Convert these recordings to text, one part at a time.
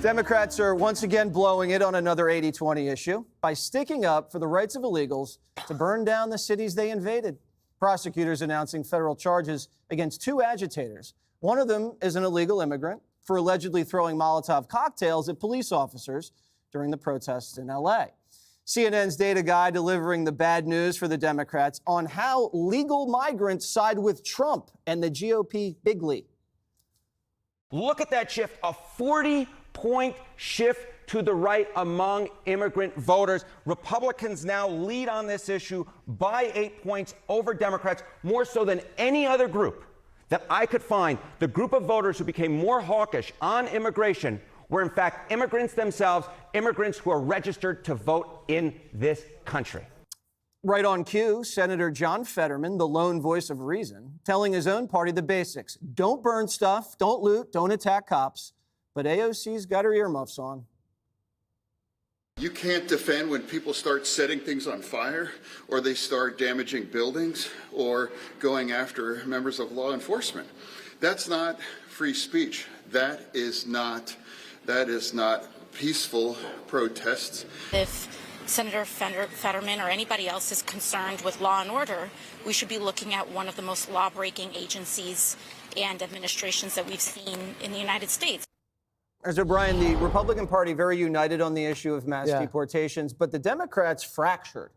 Democrats are once again blowing it on another 80-20 issue by sticking up for the rights of illegals to burn down the cities they invaded. Prosecutors announcing federal charges against two agitators. One of them is an illegal immigrant for allegedly throwing Molotov cocktails at police officers during the protests in L.A. CNN's data guy delivering the bad news for the Democrats on how legal migrants side with Trump and the GOP big league. Look at that shift, a 40-point shift to the right among immigrant voters. Republicans now lead on this issue by 8 points over Democrats, more so than any other group that I could find. The group of voters who became more hawkish on immigration were, in fact, immigrants themselves, immigrants who are registered to vote in this country. Right on cue, Senator John Fetterman, the lone voice of reason, telling his own party the basics. Don't burn stuff, don't loot, don't attack cops. But AOC's got her earmuffs on. You can't defend when people start setting things on fire, or they start damaging buildings, or going after members of law enforcement. That's not free speech. That is not peaceful protests. If Senator Fetterman or anybody else is concerned with law and order, we should be looking at one of the most law-breaking agencies and administrations that we've seen in the United States. So, Brian, the Republican Party very united on the issue of mass deportations, but the Democrats fractured.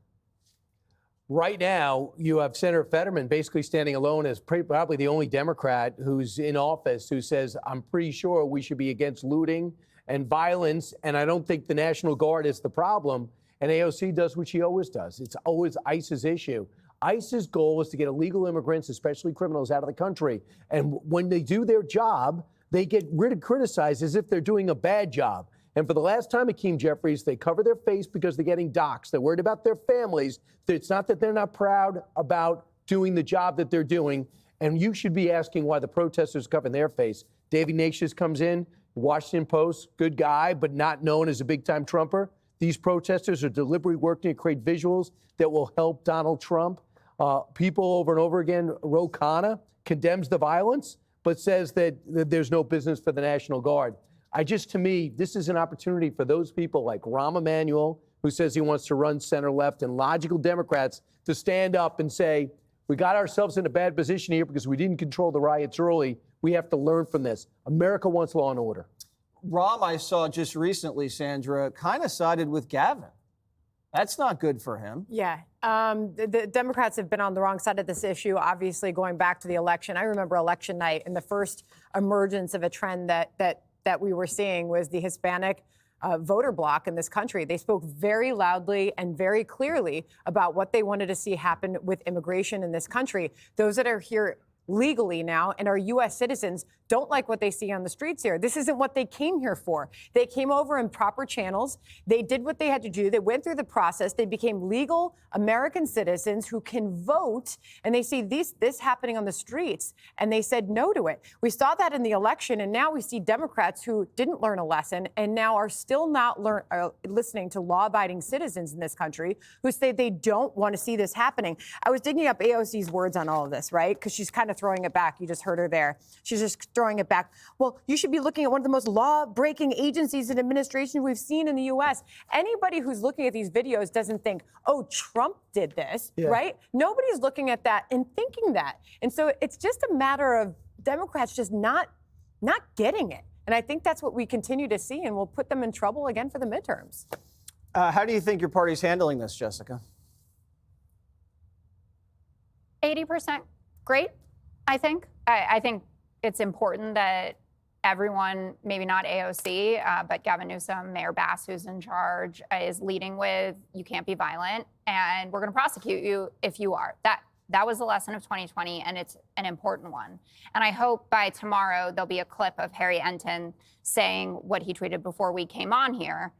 Right now, you have Senator Fetterman basically standing alone as probably the only Democrat who's in office who says, I'm pretty sure we should be against looting and violence, and I don't think the National Guard is the problem. And AOC does what she always does. It's always ICE's issue. ICE's goal is to get illegal immigrants, especially criminals, out of the country. And when they do their job, they get criticized as if they're doing a bad job. And for the last time, Hakeem Jeffries, they cover their face because they're getting doxxed. They're worried about their families. It's not that they're not proud about doing the job that they're doing. And you should be asking why the protesters cover their face. David Nations comes in, Washington Post, good guy, but not known as a big-time Trumper. These protesters are deliberately working to create visuals that will help Donald Trump. People over and over again, Ro Khanna condemns the violence, but says that there's no business for the National Guard. To me, this is an opportunity for those people like Rahm Emanuel, who says he wants to run center-left, and logical Democrats to stand up and say, we got ourselves in a bad position here because we didn't control the riots early. We have to learn from this. America wants law and order. Rahm, I saw just recently, Sandra, kind of sided with Gavin. That's not good for him. Yeah. The Democrats have been on the wrong side of this issue, obviously, going back to the election. I remember election night, and the first emergence of a trend that we were seeing was the Hispanic voter bloc in this country. They spoke very loudly and very clearly about what they wanted to see happen with immigration in this country. Those that are here legally now and are U.S. citizens don't like what they see on the streets here. This isn't what they came here for. They came over in proper channels. They did what they had to do. They went through the process. They became legal American citizens who can vote, and they see this happening on the streets, and they said no to it. We saw that in the election, and now we see Democrats who didn't learn a lesson and now are still not listening to law-abiding citizens in this country who say they don't want to see this happening. I was digging up AOC's words on all of this, right? Because she's kind of throwing it back. You just heard her there. She's just throwing it back. Well, you should be looking at one of the most law-breaking agencies and administration we've seen in the U.S. Anybody who's looking at these videos doesn't think, oh, Trump did this, right? Nobody's looking at that and thinking that. And so it's just a matter of Democrats just not getting it. And I think that's what we continue to see, and we'll put them in trouble again for the midterms. How do you think your party's handling this, Jessica? 80% great, I think. I think it's important that everyone, maybe not AOC, but Gavin Newsom, Mayor Bass, who's in charge, is leading with, you can't be violent, and we're going to prosecute you if you are. That was the lesson of 2020, and it's an important one. And I hope by tomorrow there'll be a clip of Harry Enton saying what he tweeted before we came on here.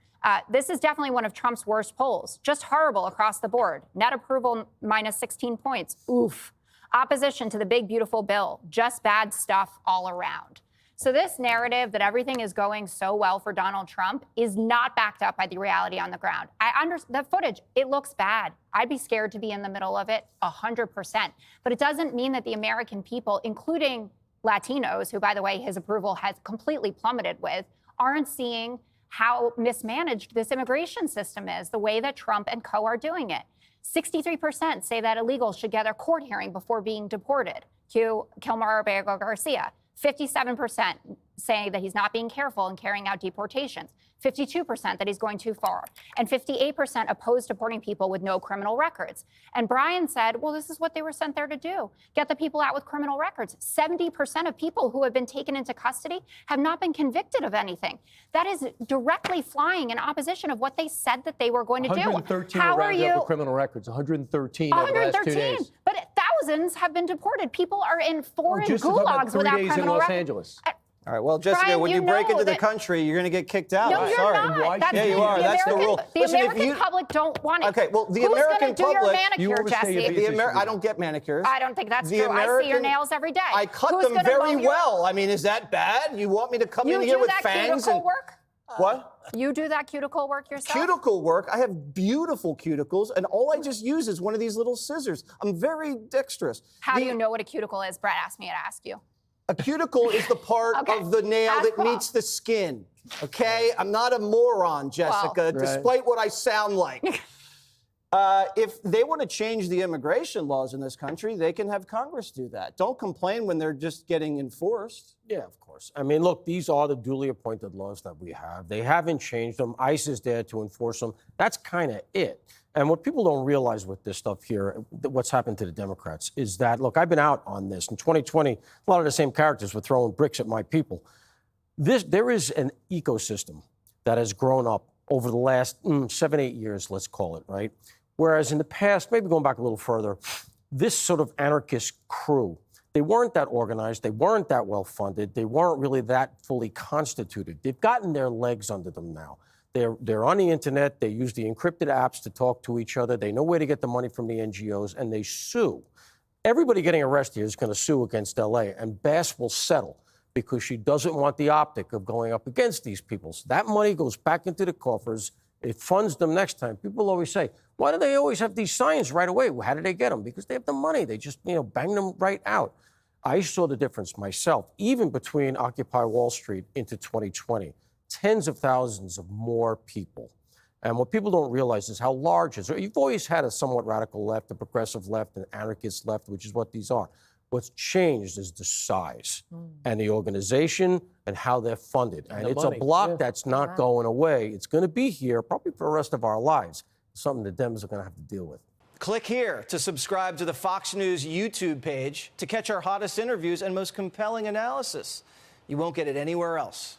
This is definitely one of Trump's worst polls. Just horrible across the board. Net approval minus 16 points. Oof. Opposition to the big, beautiful bill. Just bad stuff all around. So this narrative that everything is going so well for Donald Trump is not backed up by the reality on the ground. The footage, it looks bad. I'd be scared to be in the middle of it 100%. But it doesn't mean that the American people, including Latinos, who, by the way, his approval has completely plummeted with, aren't seeing how mismanaged this immigration system is, the way that Trump and co are doing it. 63% say that illegals should get a court hearing before being deported. Cue Kilmar Garcia. 57% saying that he's not being careful in carrying out deportations. 52% that he's going too far. And 58% oppose deporting people with no criminal records. And Brian said, well, this is what they were sent there to do. Get the people out with criminal records. 70% of people who have been taken into custody have not been convicted of anything. That is directly flying in opposition of what they said that they were going to do. 113 How were are rounded up you? with criminal records. 113 over the last 2 days. But thousands have been deported. People are in foreign Just about gulags 3 without days in criminal Los records. Angeles. All right, well, Jessica, Brian, when you you break know into the that- country, you're going to get kicked out. No, I'm you're sorry. not. Why That's should you are. That's the rule. The Listen, if American you- public don't want it. Okay, well, the Who's American going to do your public- manicure, You always say Jesse? you're being I don't get manicures. I don't think that's The true. I see your American- nails every day. I cut Who's them gonna very mow your- well. I mean, is that bad? You want me to come You in here do with that fangs cuticle and work? what? You do that cuticle work yourself? Cuticle work. I have beautiful cuticles, and all I just use is one of these little scissors. I'm very dexterous. How do you know what a cuticle is? Brett asked me to ask you. A cuticle is the part Okay. of the nail Ask that Paul. meets the skin. Okay? I'm not a moron, Jessica, Right. despite what I sound like. If they want to change the immigration laws in this country, they can have Congress do that. Don't complain when they're just getting enforced. Yeah, of course. I mean, look, these are the duly appointed laws that we have. They haven't changed them. ICE is there to enforce them. That's kind of it. And what people don't realize with this stuff here, what's happened to the Democrats, is that, look, I've been out on this. In 2020, a lot of the same characters were throwing bricks at my people. There is an ecosystem that has grown up over the last 7, 8 years, let's call it, right? Whereas in the past, maybe going back a little further, this sort of anarchist crew, they weren't that organized, they weren't that well funded, they weren't really that fully constituted. They've gotten their legs under them now. They're on the internet, they use the encrypted apps to talk to each other, they know where to get the money from the NGOs, and they sue. Everybody getting arrested here is going to sue against LA, and Bass will settle because she doesn't want the optic of going up against these people. So that money goes back into the coffers. It funds them next time. People always say, why do they always have these signs right away? Well, how do they get them? Because they have the money. They just, bang them right out. I saw the difference myself, even between Occupy Wall Street into 2020. Tens of thousands of more people. And what people don't realize is how large it is. You've always had a somewhat radical left, a progressive left, an anarchist left, which is what these are. What's changed is the size and the organization and how they're funded. And the it's money, a block yeah. that's not going away. It's going to be here probably for the rest of our lives. Something the Dems are going to have to deal with. Click here to subscribe to the Fox News YouTube page to catch our hottest interviews and most compelling analysis. You won't get it anywhere else.